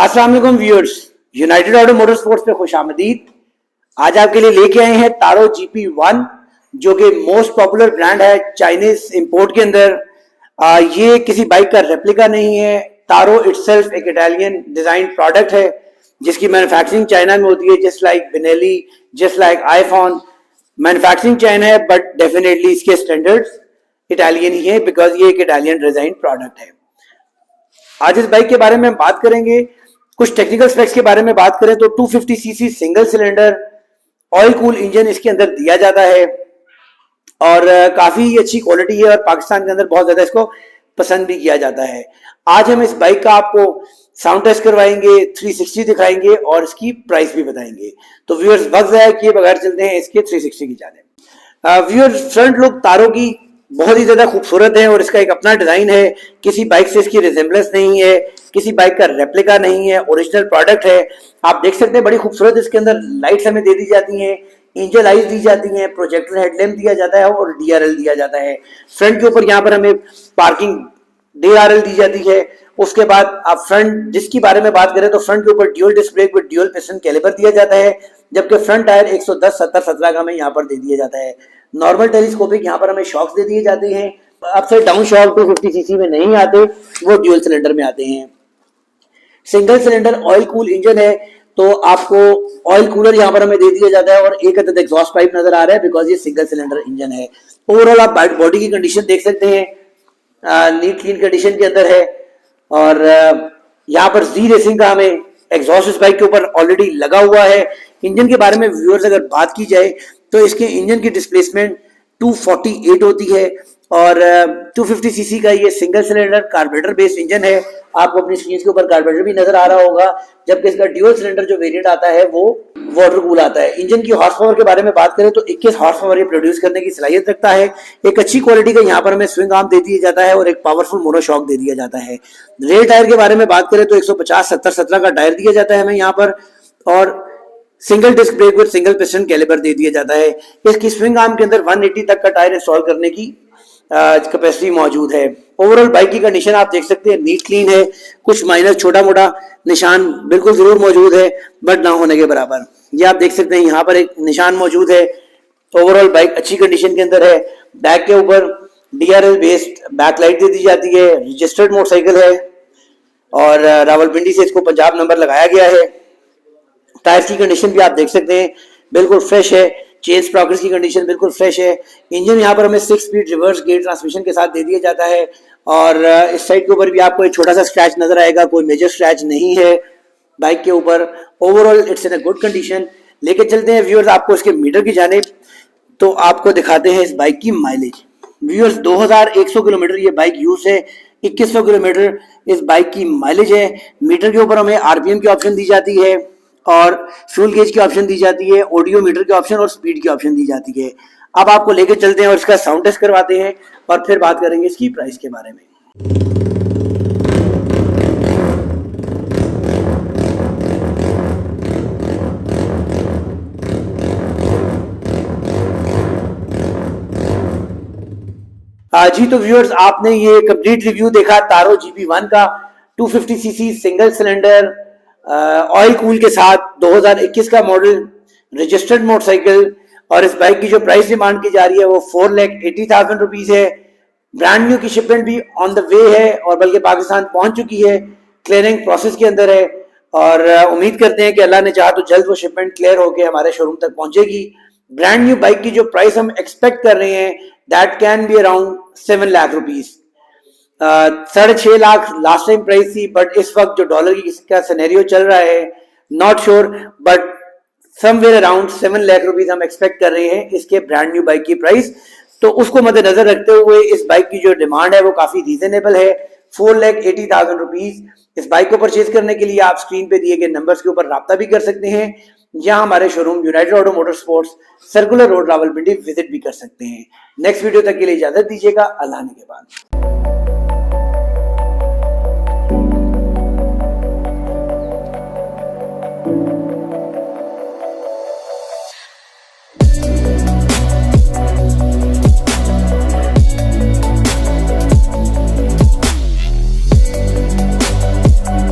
अस्सलाम वालेकुम viewers, United auto motorsports पे खुशामदीद। आज आपके लिए लेके आए हैं तारो GP1 जो कि मोस्ट पॉपुलर ब्रांड है चाइनीज इंपोर्ट के अंदर। ये किसी बाइक का रेप्लिका नहीं है। तारो इटसेल्फ एक इटालियन डिजाइन प्रोडक्ट है जिसकी मैन्युफैक्चरिंग चाइना में होती है, just like Benelli, just like iPhone. Manufacturing China है बट डेफिनेटली इसके स्टैंडर्ड्स इटालियन ही है बिकॉज ये एक इटालियन डिजाइन प्रोडक्ट है। आज इस बाइक के बारे में हम बात करेंगे। कुछ टेक्निकल स्पेक्स के बारे में बात करें तो 250 CC single cylinder oil cool engine इसके अंदर दिया जाता है और काफी अच्छी क्वालिटी है और पाकिस्तान के अंदर बहुत ज्यादा इसको पसंद भी किया जाता है। आज हम इस बाइक का आपको साउंड टेस्ट करवाएंगे, 360 दिखाएंगे और इसकी प्राइस भी बताएंगे। तो व्यूअर्स वक्त ज़ाया किए बगैर चलते हैं इसके 360 की जानिब। व्यूअर्स फ्रंट लुक तारो की बहुत ही ज्यादा खूबसूरत है और इसका एक अपना डिजाइन है। किसी बाइक से इसकी रिजेम्बलेंस नहीं है, किसी बाइक का रेप्लिका नहीं है, ओरिजिनल प्रोडक्ट है। आप देख सकते हैं बड़ी खूबसूरत इसके अंदर लाइट्स हमें दे दी जाती हैं, एंजल आइज दी जाती हैं, प्रोजेक्टर हेडलैम्प दिया जाता है और DRL दिया जाता है। फ्रंट के ऊपर यहाँ पर हमें पार्किंग DRL दी जाती है। उसके बाद आप फ्रंट जिसकी बारे में बात करें तो फ्रंट के ऊपर dual disc brake with dual piston caliper दिया जाता है, जबकि फ्रंट टायर 110 70 17 का हमें यहाँ पर दे दिया जाता है। नॉर्मल टेलीस्कोपिक यहाँ पर हमें शॉक्स दे दिए जाते हैं। अपसाइड डाउन शॉक 250 सीसी में नहीं आते, वो ड्यूल सिलेंडर में आते हैं। Single cylinder oil cool engine है तो आपको ऑयल कूलर यहाँ पर हमें दे दिया जाता है और एक अदद एग्जॉस्ट पाइप नजर आ रहा है बिकॉज ये सिंगल सिलेंडर इंजन है। ओवरऑल आप बॉडी की कंडीशन देख सकते हैं, नीट क्लीन कंडीशन के अंदर है और यहाँ पर जी रेसिंग का हमें एग्जॉस्ट इस बाइक के ऊपर ऑलरेडी लगा हुआ है। इंजन के बारे में व्यूअर्स अगर बात की जाए तो इसके इंजन की डिस्प्लेसमेंट 248 होती है और 250 सीसी का ये single cylinder carburettor based engine है। आपको अपनी स्क्रीन के ऊपर कार्बोरेटर भी नजर आ रहा होगा, जबकि इसका ड्यूल सिलेंडर जो वेरिएंट आता है वो वाटर कूल आता है। इंजन की हॉर्स पावर के बारे में बात करें तो 21 हॉर्स पावर ये प्रोड्यूस करने की सलाहियत रखता है। एक अच्छी क्वालिटी का यहाँ पर हमें स्विंग आर्म दे दिया जाता है और एक पावरफुल मोनोशॉक दे दिया जाता है। रेयर टायर के बारे में बात करें तो 150 70 17 का टायर दिया जाता है हमें यहाँ पर और single disc brake with single piston caliper दे दिया जाता है। इसकी स्विंग आर्म के अंदर 180 तक का टायर इंस्टॉल करने की कैपेसिटी मौजूद है। ओवरऑल बाइक की कंडीशन आप देख सकते हैं नीट क्लीन है, कुछ माइनर छोटा मोटा निशान बिल्कुल जरूर मौजूद है बट ना होने के बराबर। ये आप देख सकते हैं यहाँ पर एक निशान मौजूद है। ओवरऑल बाइक अच्छी कंडीशन के अंदर है। बैक के ऊपर DRL बेस्ड बैक लाइट दे दी जाती है। रजिस्टर्ड मोटरसाइकिल है और रावलपिंडी से इसको पंजाब नंबर लगाया गया है। टायर्स की कंडीशन भी आप देख सकते हैं बिल्कुल फ्रेश है। चेन स्प्रॉकेट्स की कंडीशन बिल्कुल फ्रेश है। इंजन यहाँ पर हमें 6 स्पीड रिवर्स गियर ट्रांसमिशन के साथ दे दिया जाता है और इस साइड के ऊपर भी आपको एक छोटा सा स्क्रैच नजर आएगा, कोई मेजर स्क्रैच नहीं है बाइक के ऊपर। Overall it's in a good condition. लेके चलते हैं व्यूअर्स आपको इसके मीटर की जानिब, तो आपको दिखाते हैं इस बाइक की माइलेज। व्यूअर्स 2100 किलोमीटर ये बाइक यूज है, 2100 किलोमीटर इस बाइक की माइलेज है। मीटर के ऊपर हमें RPM की ऑप्शन दी जाती है और फ्यूल गेज की ऑप्शन दी जाती है, ऑडियो मीटर की ऑप्शन और स्पीड की ऑप्शन दी जाती है। अब आपको लेकर चलते हैं और इसका साउंड टेस्ट करवाते हैं और फिर बात करेंगे इसकी प्राइस के बारे में। जी तो व्यूअर्स आपने ये कंप्लीट रिव्यू देखा तारो GP1 का 250 CC single cylinder oil cool के साथ 2021 का मॉडल रजिस्टर्ड मोटरसाइकिल और इस बाइक की जो प्राइस डिमांड की जा रही है वो 4,80,000 रुपीज है। ब्रांड न्यू की शिपमेंट भी ऑन द वे है और बल्कि पाकिस्तान पहुंच चुकी है, क्लियरिंग प्रोसेस के अंदर है और उम्मीद करते हैं कि अल्लाह ने चाहा तो जल्द वो शिपमेंट क्लियर होकर हमारे शोरूम तक पहुंचेगी। ब्रांड न्यू बाइक की जो प्राइस हम एक्सपेक्ट कर रहे हैं that can be around 7 lakh rupees. 6.5 lakh last time price थी बट इस वक्त जो डॉलर की का सिनेरियो चल रहा है not sure but somewhere around 7 lakh rupees हम एक्सपेक्ट कर रहे हैं इसके ब्रांड न्यू बाइक की प्राइस। तो उसको मद्देनजर रखते हुए इस बाइक की जो डिमांड है वो काफी रीजनेबल है, 4,80,000 रुपीज। इस बाइक को परचेज करने के लिए आप स्क्रीन पे दिए गए नंबर्स के ऊपर राब्ता भी कर सकते हैं या हमारे showroom United auto motorsports circular road Rawalpindi visit भी कर सकते हैं। नेक्स्ट वीडियो तक के लिए इजाजत दीजिएगा। अल्लाह ने के बाद।